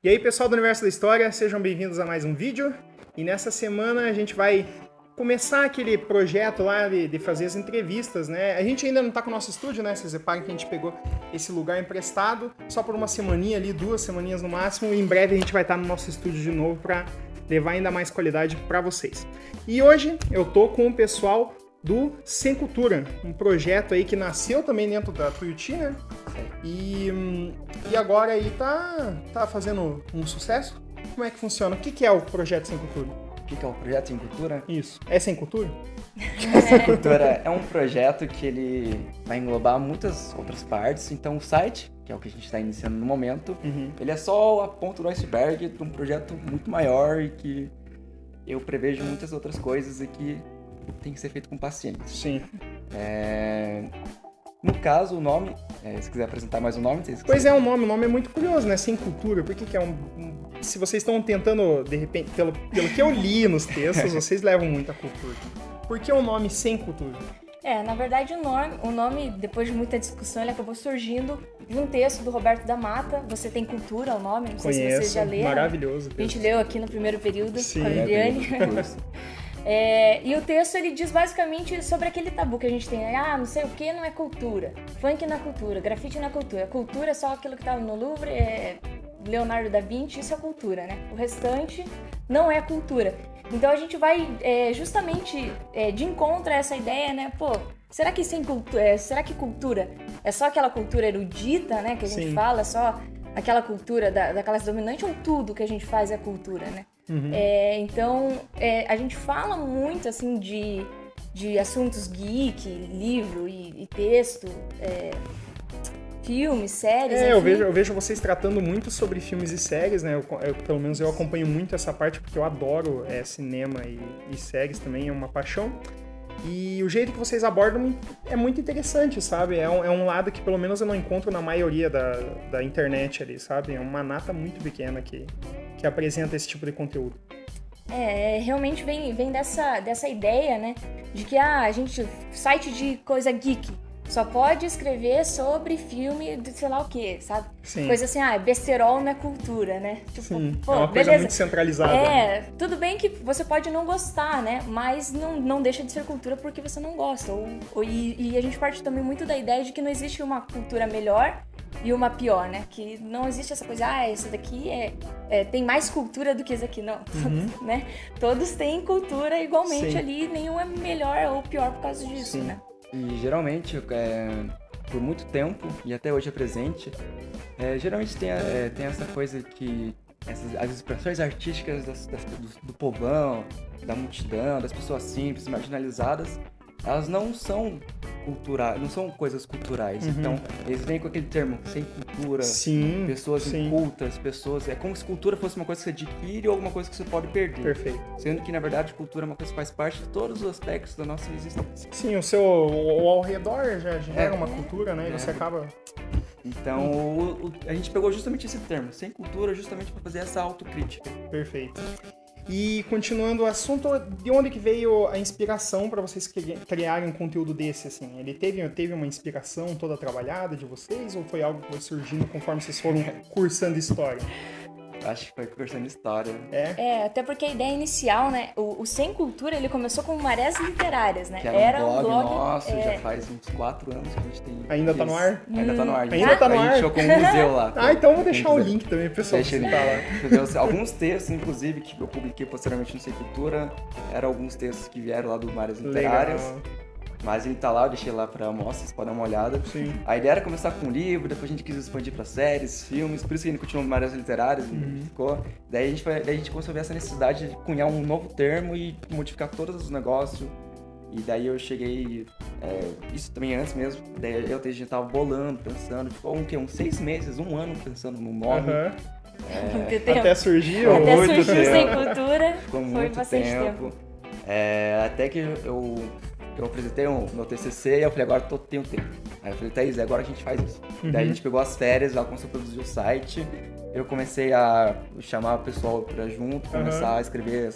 E aí, pessoal do Universo da História, sejam bem-vindos a mais um vídeo. E nessa semana a gente vai começar aquele projeto lá de fazer as entrevistas, né? A gente ainda não tá com o nosso estúdio, né? Vocês reparem que a gente pegou esse lugar emprestado só por uma semaninha ali, 2 semaninhas no máximo. E em breve a gente vai estar no nosso estúdio de novo para levar ainda mais qualidade para vocês. E hoje eu tô com o pessoal do Sem Cultura, um projeto aí que nasceu também dentro da Tuiuti, né? E agora aí tá fazendo um sucesso. Como é que funciona? O que é o Projeto Sem Cultura? O que é o Projeto Sem Cultura? Isso. É Sem Cultura? Sem Cultura é um projeto que ele vai englobar muitas outras partes. Então o site, que é o que a gente está iniciando no momento, ele é só a ponta do iceberg de um projeto muito maior e que eu prevejo muitas outras coisas e que tem que ser feito com paciência. Sim. No caso, o nome, se quiser apresentar mais o nome... Pois é, o nome é muito curioso, né? Sem Cultura. Por que é se vocês estão tentando, de repente, pelo que eu li nos textos, vocês levam muita cultura. Por que o nome Sem Cultura? Na verdade o nome, depois de muita discussão, ele acabou surgindo de um texto do Roberto da Mata, Você Tem Cultura, o nome, não sei se vocês já leram. Maravilhoso. A gente leu aqui no primeiro período Sim, com a Viviane. E o texto ele diz basicamente sobre aquele tabu que a gente tem, não sei o que não é cultura, funk não é cultura, grafite não é cultura, cultura é só aquilo que estava no Louvre, Leonardo da Vinci, isso é cultura, né? O restante não é cultura. Então a gente vai justamente de encontro a essa ideia, né? Pô, será que será que cultura é só aquela cultura erudita, né? Que a gente fala, só aquela cultura da classe dominante, ou tudo que a gente faz é cultura, né? Então a gente fala muito assim de assuntos geek, livro e texto, filmes, séries. Eu vejo vocês tratando muito sobre filmes e séries, né? Pelo menos eu acompanho muito essa parte porque eu adoro cinema e séries também, é uma paixão. E o jeito que vocês abordam é muito interessante, sabe? É um lado que pelo menos eu não encontro na maioria da internet ali, sabe? É uma nata muito pequena que apresenta esse tipo de conteúdo. Realmente vem dessa ideia, né? De que a gente, site de coisa geek, só pode escrever sobre filme de sei lá o que, sabe? Sim. Coisa assim, besterol não é cultura, né? Tipo, sim, é uma coisa muito centralizada. Tudo bem que você pode não gostar, né? Mas não deixa de ser cultura porque você não gosta. E a gente parte também muito da ideia de que não existe uma cultura melhor e uma pior, né? Que não existe essa coisa, essa daqui tem mais cultura do que esse aqui, não. Né? Todos têm cultura igualmente. Sim. Ali, nenhum é melhor ou pior por causa disso, sim, né? E geralmente, por muito tempo, e até hoje é presente, geralmente tem essa coisa que as expressões artísticas do povão, da multidão, das pessoas simples, marginalizadas, elas não são culturais, não são coisas culturais. Então, eles vêm com aquele termo, sem cultura, sim, pessoas incultas, pessoas... É como se cultura fosse uma coisa que você adquire ou alguma coisa que você pode perder. Perfeito. Sendo que, na verdade, cultura é uma coisa que faz parte de todos os aspectos da nossa existência. Sim, o ao redor já gera uma cultura, né? E você acaba... Então, a gente pegou justamente esse termo, sem cultura, justamente para fazer essa autocrítica. Perfeito. E continuando o assunto, de onde que veio a inspiração para vocês criarem um conteúdo desse, assim? Ele teve uma inspiração toda trabalhada de vocês ou foi algo que foi surgindo conforme vocês foram cursando história? Acho que foi cursando história. Até porque a ideia inicial, né? O Sem Cultura, ele começou com Marés Literárias, né? Que era um blog nosso, já faz uns 4 anos que a gente tem... Ainda tá no ar? Ainda tá no ar. Ainda tá no ar? A gente colocou um museu lá. Então vou deixar o link também, pessoal. Deixa ele lá. Alguns textos, inclusive, que eu publiquei posteriormente no Sem Cultura, eram alguns textos que vieram lá do Marés Literárias. Legal. Mas ele tá lá, eu deixei lá pra mostra, vocês podem dar uma olhada. Sim. A ideia era começar com um livro, depois a gente quis expandir pra séries, filmes, por isso que a gente continuou no Marés Literárias, ficou. Daí a gente começou a ver essa necessidade de cunhar um novo termo e modificar todos os negócios. E daí eu cheguei, isso também antes mesmo, daí a gente tava bolando, pensando, ficou uns 6 meses, 1 ano pensando no nome. Até surgiu? Até surgiu Sem Cultura, ficou foi muito bastante tempo. Até que eu apresentei meu TCC e eu falei, agora tenho tempo. Aí eu falei, Thaís, agora a gente faz isso. Daí a gente pegou as férias, ela começou a produzir o site, eu comecei a chamar o pessoal pra junto, começar a escrever,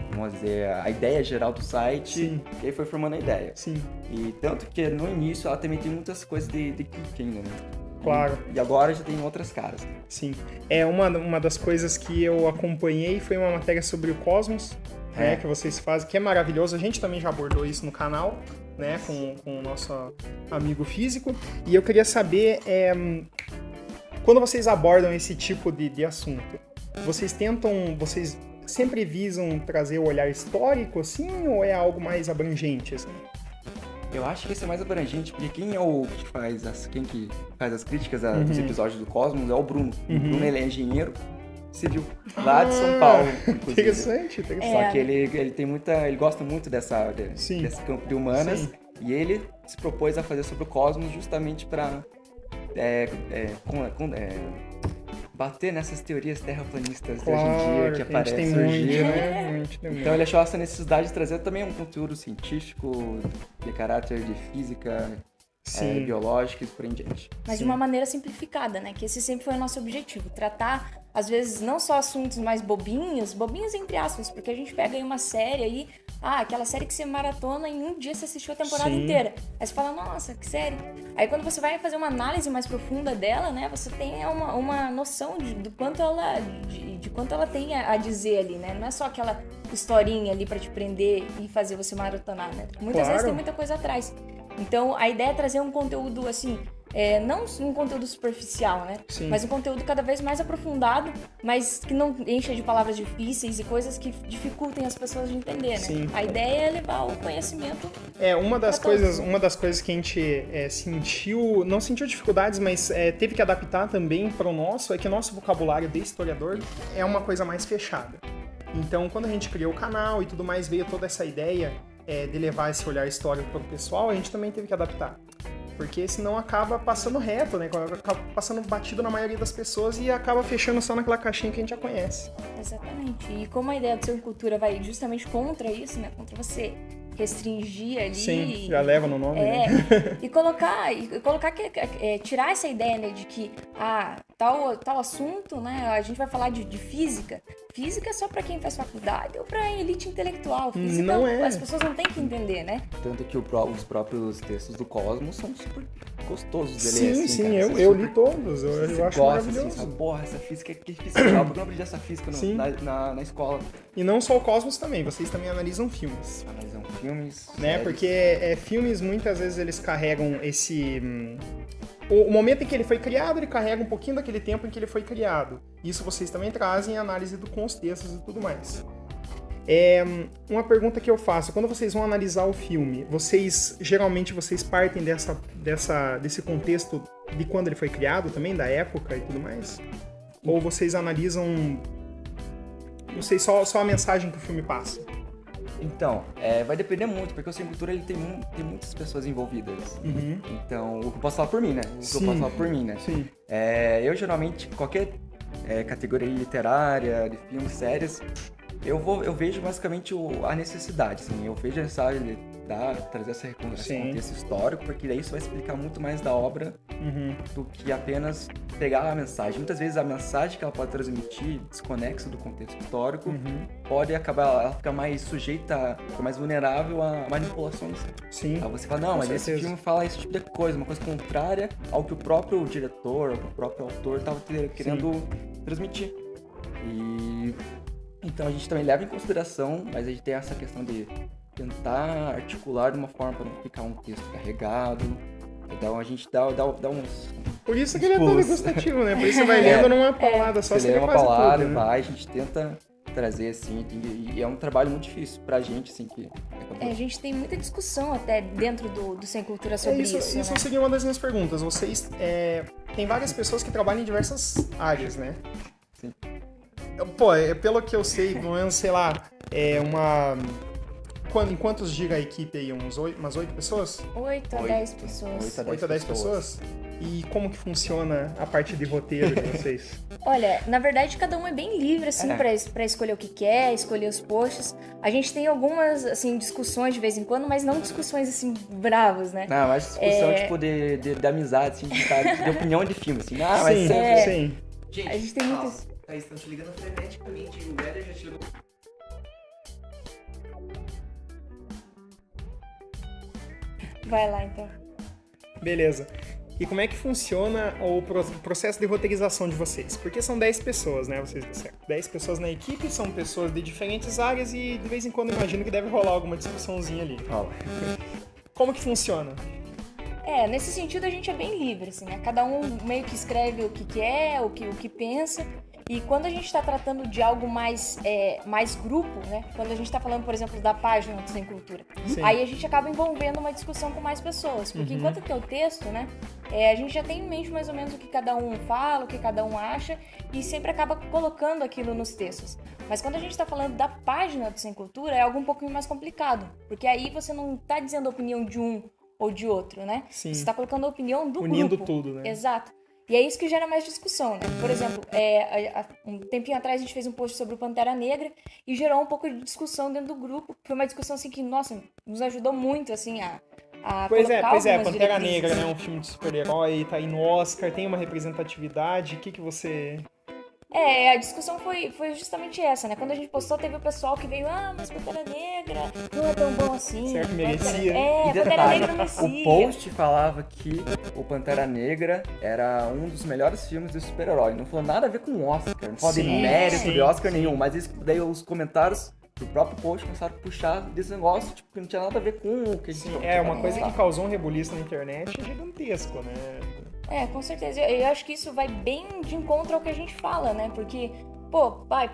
vamos dizer, a ideia geral do site. Sim. E aí foi formando a ideia. Sim. E tanto que no início ela também tem muitas coisas de geek ainda, né? Claro. E agora já tem outras caras. Sim. Uma das coisas que eu acompanhei foi uma matéria sobre o Cosmos, né, que vocês fazem, que é maravilhoso. A gente também já abordou isso no canal, né, com o nosso amigo físico. E eu queria saber, quando vocês abordam esse tipo de assunto, vocês sempre visam trazer o olhar histórico, assim, ou é algo mais abrangente, assim? Eu acho que esse é mais abrangente, porque quem que faz as críticas dos episódios do Cosmos é o Bruno. O Bruno, ele é engenheiro civil, lá de São Paulo, inclusive. Interessante. Só que ele gosta muito desse campo de humanas, Sim. e ele se propôs a fazer sobre o Cosmos justamente para bater nessas teorias terraplanistas de hoje em dia que aparecem surgindo. Então ele achou essa necessidade de trazer também um conteúdo científico, de caráter de física, biológica e por em diante. Mas de uma maneira simplificada, né? Que esse sempre foi o nosso objetivo. Tratar, às vezes, não só assuntos mais bobinhos entre aspas, porque a gente pega aí uma série aí, aquela série que você maratona em um dia você assistiu a temporada inteira. Aí você fala, nossa, que série. Aí quando você vai fazer uma análise mais profunda dela, né, você tem uma noção de quanto ela tem a dizer ali, né? Não é só aquela historinha ali pra te prender e fazer você maratonar, né? Muitas vezes tem muita coisa atrás. Então a ideia é trazer um conteúdo assim, não um conteúdo superficial, né? Sim. Mas um conteúdo cada vez mais aprofundado, mas que não encha de palavras difíceis e coisas que dificultem as pessoas de entender, né? Sim. A ideia é levar o conhecimento. Uma das coisas que a gente não sentiu dificuldades, mas teve que adaptar também para o nosso, é que o nosso vocabulário de historiador é uma coisa mais fechada. Então, quando a gente criou o canal e tudo mais, veio toda essa ideia de levar esse olhar histórico para o pessoal, a gente também teve que adaptar. Porque senão acaba passando reto, né? Acaba passando batido na maioria das pessoas e acaba fechando só naquela caixinha que a gente já conhece. Exatamente. E como a ideia do Ser Cultura vai justamente contra isso, né? Contra você restringir ali. Sim, já leva no nome, né? E colocar tirar essa ideia, né, de que tal assunto, né, a gente vai falar de física. Física é só pra quem faz faculdade ou pra elite intelectual. Física, não é. As pessoas não têm que entender, né? Tanto que os próprios textos do Cosmos são super gostosos de sim, ler. Sim, eu li todos. Eu acho maravilhoso. Assim, porra, essa física é difícil, porque eu não aprendi essa física na escola. E não só o Cosmos também, vocês também analisam filmes. Analisam filmes, né? Porque filmes, muitas vezes, eles carregam esse... O momento em que ele foi criado, ele carrega um pouquinho daquele tempo em que ele foi criado. Isso vocês também trazem análise com os textos e tudo mais. Uma pergunta que eu faço, quando vocês vão analisar o filme, geralmente vocês partem desse contexto de quando ele foi criado também, da época e tudo mais? Ou vocês analisam, não sei, só a mensagem que o filme passa? Então, vai depender muito, porque o Sem Cultura ele tem muitas pessoas envolvidas. Uhum. Então, o que eu posso falar por mim, né? Sim. Eu geralmente, qualquer categoria literária, de filmes, séries, eu vejo basicamente a necessidade, assim, eu vejo a necessidade de trazer esse contexto histórico, porque daí isso vai explicar muito mais da obra do que apenas pegar a mensagem. Muitas vezes a mensagem que ela pode transmitir, desconexa do contexto histórico, pode acabar, ela fica mais sujeita, fica mais vulnerável a manipulações. Sim. Aí você fala, não, mas esse filme fala esse tipo de coisa, uma coisa contrária ao que o próprio diretor, ao que o próprio autor estava querendo transmitir. Então a gente também leva em consideração, mas a gente tem essa questão de tentar articular de uma forma para não ficar um texto carregado. Então a gente dá uns... Por isso que ele é tão degustativo, né? Por isso você vai lendo numa paulada só, você lê uma quase paulada, tudo, né? a gente tenta trazer, assim, e é um trabalho muito difícil pra gente, assim, que a gente tem muita discussão até dentro do Sem Cultura sobre isso, Isso né? seria uma das minhas perguntas. Vocês, tem várias pessoas que trabalham em diversas áreas, né? Sim. Pô, pelo que eu sei, pelo menos, sei lá, em quantos gira a equipe aí? Umas 8 pessoas? 8 a 10 pessoas. 8 a 10 pessoas? E como que funciona a parte de roteiro de vocês? Olha, na verdade, cada um é bem livre, assim, pra escolher o que quer, escolher os posts. A gente tem algumas, assim, discussões de vez em quando, mas não discussões, assim, bravas, né? Não, mas discussão, tipo, de amizade, assim, de opinião de filme, assim. Sim. Gente, a gente tem muitas... Thaís, estão te ligando freneticamente, o Weller já te ligou. Vai lá, então. Beleza. E como é que funciona o processo de roteirização de vocês? Porque são 10 pessoas, né? Vocês disseram. 10 pessoas na equipe, são pessoas de diferentes áreas e de vez em quando imagino que deve rolar alguma discussãozinha ali. Fala. Como que funciona? Nesse sentido a gente é bem livre, assim, né? Cada um meio que escreve o que quer, o que pensa. E quando a gente está tratando de algo mais grupo, né? Quando a gente está falando, por exemplo, da página do Sem Cultura, Sim. aí a gente acaba envolvendo uma discussão com mais pessoas. Porque enquanto tem o texto, né? A gente já tem em mente mais ou menos o que cada um fala, o que cada um acha, e sempre acaba colocando aquilo nos textos. Mas quando a gente está falando da página do Sem Cultura, é algo um pouquinho mais complicado. Porque aí você não está dizendo a opinião de um ou de outro, né? Sim. Você está colocando a opinião do Unindo grupo. tudo, né? Exato. E é isso que gera mais discussão, né? Por exemplo, um tempinho atrás a gente fez um post sobre o Pantera Negra e gerou um pouco de discussão dentro do grupo. Foi uma discussão, assim, que, nossa, nos ajudou muito, assim, a Pois é, algumas Pantera diretrizes. Negra, né? Um filme de super-herói, tá aí no Oscar, tem uma representatividade. O que você... A discussão foi justamente essa, né? Quando a gente postou, teve o pessoal que veio, mas Pantera Negra não é tão bom assim. Será que merecia? E Pantera detalhe, Negra merecia. o post falava que o Pantera Negra era um dos melhores filmes de super-herói. Não falou nada a ver com o Oscar, não falou de Sim, mérito sim, de Oscar sim. nenhum. Mas isso, daí os comentários do próprio post começaram a puxar desse negócio, tipo, que não tinha nada a ver com o que a gente... Uma coisa que causou um rebuliço na internet é gigantesco, né? Com certeza. Eu acho que isso vai bem de encontro ao que a gente fala, né? Porque,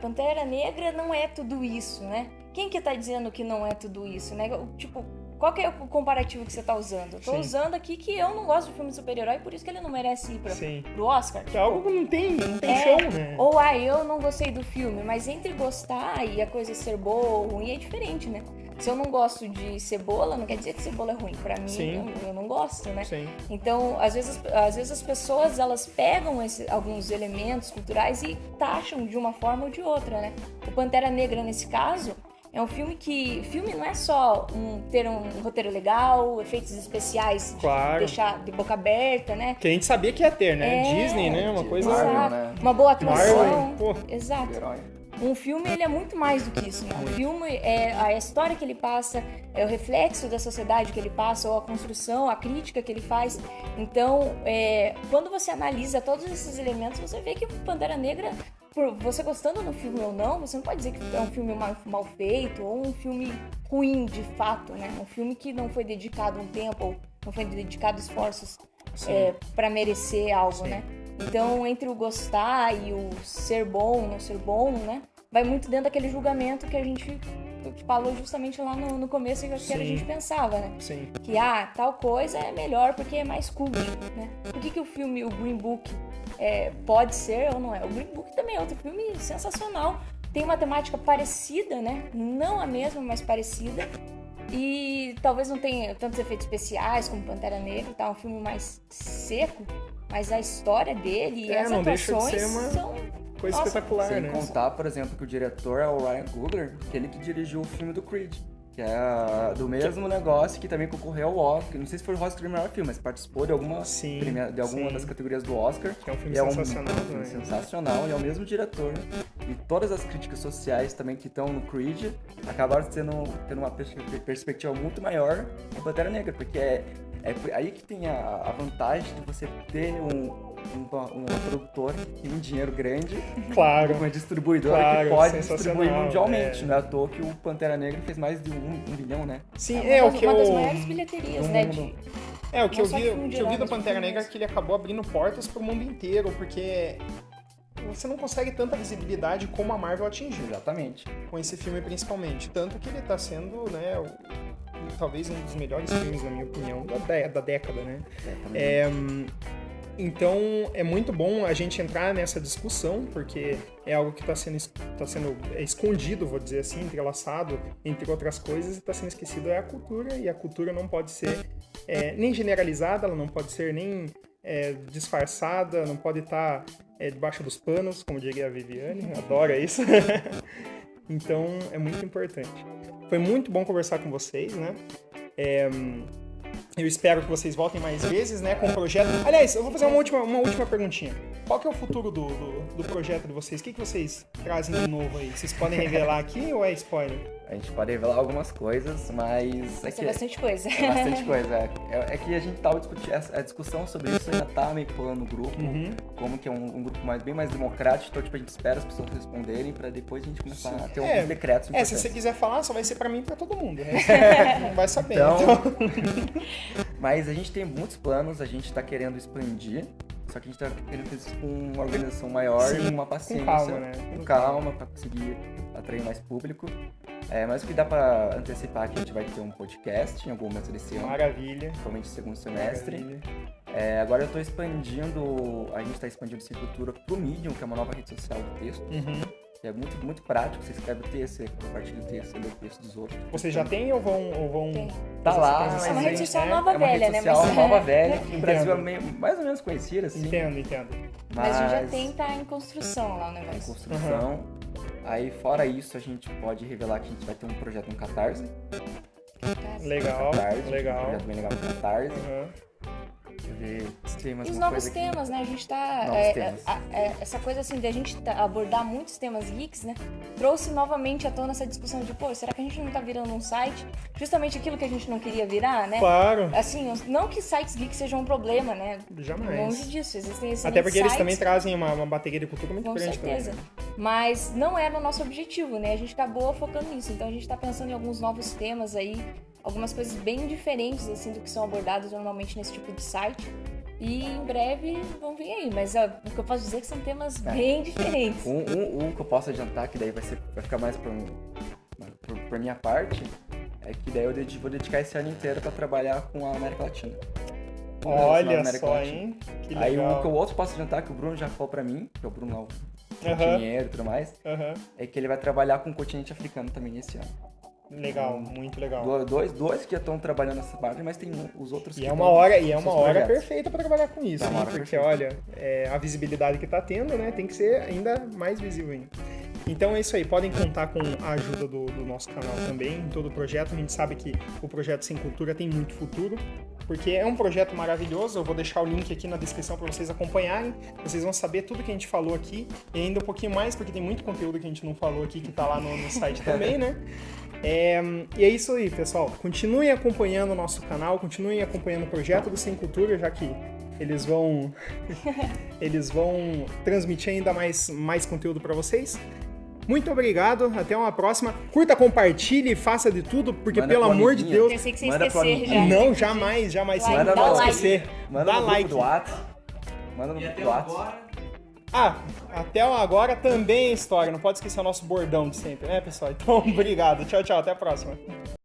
Pantera Negra não é tudo isso, né? Quem que tá dizendo que não é tudo isso, né? Tipo, qual que é o comparativo que você tá usando? Eu tô Sim. usando aqui que eu não gosto de filme de super-herói, por isso que ele não merece ir Sim. pro Oscar. Que é algo que não tem chão, né? Ou, eu não gostei do filme, mas entre gostar e a coisa ser boa ou ruim é diferente, né? Se eu não gosto de cebola, não quer dizer que cebola é ruim. Pra mim, Sim. eu não gosto, né? Sim. Então, às vezes as pessoas, elas pegam alguns elementos culturais e taxam de uma forma ou de outra, né? O Pantera Negra, nesse caso, é um filme que... Filme não é só ter um roteiro legal, efeitos especiais, Claro. deixar de boca aberta, né? Que a gente sabia que ia ter, né? Disney, né? Uma coisa... Marvel, Exato. né? Uma boa atuação. Marvel, pô. Exato. Herói. Um filme, ele é muito mais do que isso, né? Um filme é a história que ele passa, é o reflexo da sociedade que ele passa, ou a construção, a crítica que ele faz. Então, quando você analisa todos esses elementos, você vê que Pantera Negra, por você gostando do filme ou não, você não pode dizer que é um filme mal feito ou um filme ruim de fato, né? Um filme que não foi dedicado um tempo, ou não foi dedicado esforços para merecer algo, né? Então, entre o gostar e o ser bom, não ser bom, né? Vai muito dentro daquele julgamento que a gente falou justamente lá no começo, que a gente pensava, né? Sim. Que, tal coisa é melhor porque é mais cult, né? Por que o filme, o Green Book, pode ser ou não é? O Green Book também é outro filme sensacional. Tem uma temática parecida, né? Não a mesma, mas parecida. E talvez não tenha tantos efeitos especiais como Pantera Negra, tá? Um filme mais seco. Mas a história dele e as não deixa de atuações ser uma são... coisa Nossa, espetacular, Sem né? contar, por exemplo, que o diretor é o Ryan Coogler, aquele que dirigiu o filme do Creed, que é do mesmo negócio que também concorreu ao Oscar. Não sei se foi o Oscar do melhor filme, mas participou de alguma, Sim, de alguma sim. das categorias do Oscar. Que é um filme E sensacional, um filme né? sensacional, e é o mesmo diretor. E todas as críticas sociais também que estão no Creed acabaram tendo uma perspectiva muito maior no Pantera Negra, porque é aí que tem a vantagem de você ter uma produtora que tem um dinheiro grande, Claro. uma distribuidora Claro, que pode sensacional, distribuir mundialmente. Não é à toa que o Pantera Negra fez mais de um bilhão, né? Sim, uma das maiores bilheterias, do né? mundo. O que eu Não só vi, filme o de que eu vi herói, do mas Pantera filme Negra é mesmo. que ele acabou abrindo portas pro mundo inteiro, porque você não consegue tanta visibilidade como a Marvel atingiu, Exatamente. com esse filme principalmente. Tanto que ele tá sendo, né, talvez um dos melhores filmes, na minha opinião, da década, né? Então é muito bom a gente entrar nessa discussão, porque é algo que está sendo escondido, vou dizer assim, entrelaçado, entre outras coisas, e está sendo esquecido é a cultura, e a cultura não pode ser nem generalizada, ela não pode ser nem disfarçada, não pode estar debaixo dos panos, como diria a Viviane, adora isso. Então é muito importante. Foi muito bom conversar com vocês, né? Eu espero que vocês voltem mais vezes, né, com o projeto. Aliás, eu vou fazer uma última perguntinha. Qual que é o futuro do projeto de vocês? O que vocês trazem de novo aí? Vocês podem revelar aqui ou é spoiler? A gente pode revelar algumas coisas, mas... Vai ser bastante coisa. É bastante coisa. É que a gente tava discutindo, a discussão sobre isso ainda tá meio que rolando no grupo, como que é um grupo bem mais democrático, então tipo, a gente espera as pessoas responderem pra depois a gente começar a ter alguns decretos Se importantes. você quiser falar, só vai ser pra mim e pra todo mundo, né? Não vai saber. Então, mas a gente tem muitos planos, a gente tá querendo expandir, só que a gente tá querendo fazer isso com uma organização maior e uma paciência. Com calma, né? Com calma, pra conseguir atrair mais público. Mas o que dá pra antecipar é que a gente vai ter um podcast em algum momento desse ano. Maravilha. Provavelmente segundo semestre. Maravilha. Agora eu tô expandindo, a gente tá expandindo Sem Cultura pro Medium, que é uma nova rede social de texto. Que é muito, muito prático, você escreve o texto, você compartilha o texto, você lê o texto dos outros. Vocês já têm ou vão... Tem. Tá lá, Mas É uma rede social é nova uma velha, rede né? social Mas nova velha, que no Entendo. Brasil é mais ou menos conhecida, assim. Entendo. Mas a gente já tem, tá em construção lá o Em negócio. construção. Aí, fora isso, a gente pode revelar que a gente vai ter um projeto no Catarse. Legal, Um legal. projeto bem legal no Catarse. Uhum. Deixa eu ver se tem mais E os uma novos coisa aqui. temas, né? A gente tá. Novos temas. Essa coisa assim de a gente abordar muitos temas geeks, né? Trouxe novamente à tona essa discussão de, pô, será que a gente não tá virando um site? Justamente aquilo que a gente não queria virar, né? Claro. Assim, não que sites geeks sejam um problema, né? Jamais. Longe disso, existem excelentes Até porque eles sites, também trazem uma bateria de cultura muito com grande certeza. também. Mas não era o nosso objetivo, né? A gente acabou focando nisso. Então a gente tá pensando em alguns novos temas aí, algumas coisas bem diferentes, assim, do que são abordadas normalmente nesse tipo de site. E em breve vão vir aí, mas o que eu posso dizer é que são temas bem diferentes. Um que eu posso adiantar, que daí vai ficar mais por minha parte, é que daí eu vou dedicar esse ano inteiro pra trabalhar com a América Latina. Olha só, hein? Que Aí legal. o que eu outro posso adiantar, que o Bruno já falou pra mim, que é o Bruno lá, o Aham. engenheiro e tudo mais, Aham. é que ele vai trabalhar com o continente africano também esse ano. Legal, muito legal. Dois que já estão trabalhando nessa parte, mas tem os outros E que é uma tão hora, com seus projetos. perfeita para trabalhar com isso, É uma né? hora Porque perfeita. olha, a visibilidade que tá tendo, né, tem que ser ainda mais visível ainda. Então é isso aí, podem contar com a ajuda do nosso canal também em todo o projeto. A gente sabe que o projeto Sem Cultura tem muito futuro, porque é um projeto maravilhoso. Eu vou deixar o link aqui na descrição para vocês acompanharem. Vocês vão saber tudo que a gente falou aqui e ainda um pouquinho mais, porque tem muito conteúdo que a gente não falou aqui que tá lá no site também, né? E é isso aí, pessoal. Continuem acompanhando o nosso canal, continuem acompanhando o projeto do Sem Cultura, já que eles vão transmitir ainda mais conteúdo para vocês. Muito obrigado, até uma próxima. Curta, compartilhe, faça de tudo, porque Manda pelo pro amor de amiguinho. Deus... Pensei que você ia Manda pro esquecer já. amiguinho. Não, jamais, Like, sempre dá não like. esquecer. Manda Dá no grupo like. do WhatsApp. Manda no E grupo até do WhatsApp. agora... Até agora também é história, não pode esquecer o nosso bordão de sempre, né, pessoal? Então, obrigado, tchau, até a próxima.